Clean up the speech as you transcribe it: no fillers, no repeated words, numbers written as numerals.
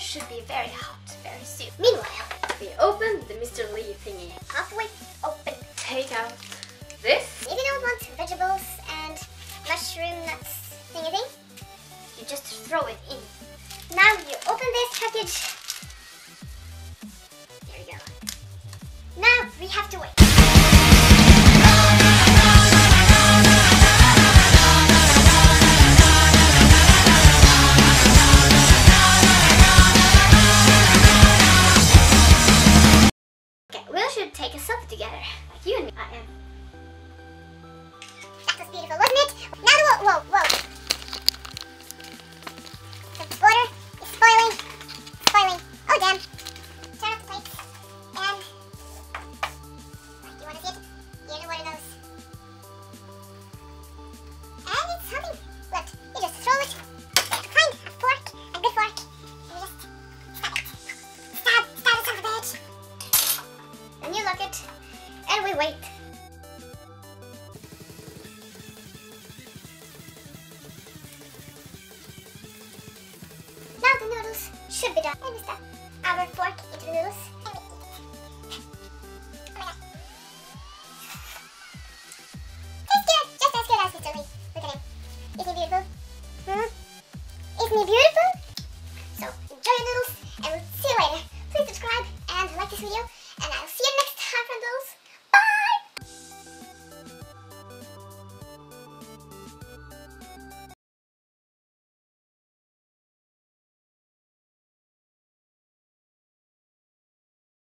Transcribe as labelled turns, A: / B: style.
A: should be very hot very soon. Meanwhile, we open the Mr. Lee thingy.
B: Halfway open.
A: Take out this.
B: If you don't want vegetables and mushroom nuts thingy thing,
A: You just throw it in.
B: now you open this package. There we go. Now we have to wait.
A: Okay, we should take a selfie together, like you and me. I am.
B: That was beautiful, wasn't it? Now the whoa. The water is spoiling. Oh damn. Turn off the plates. And do you want to see it? Here's one of those. And it's something. Look, you just throw it. Find a fork, a good fork, and you just stab it. Stab the son of a bitch.
A: And you look it, and we wait.
B: Now the noodles should be done. And we stuff our fork into the noodles. And we eat. Oh my god. It's good. Just as good as Mr. Lee. Look at him. Isn't he beautiful? Isn't he beautiful? So enjoy your noodles and we'll see you later. Please subscribe and like this video.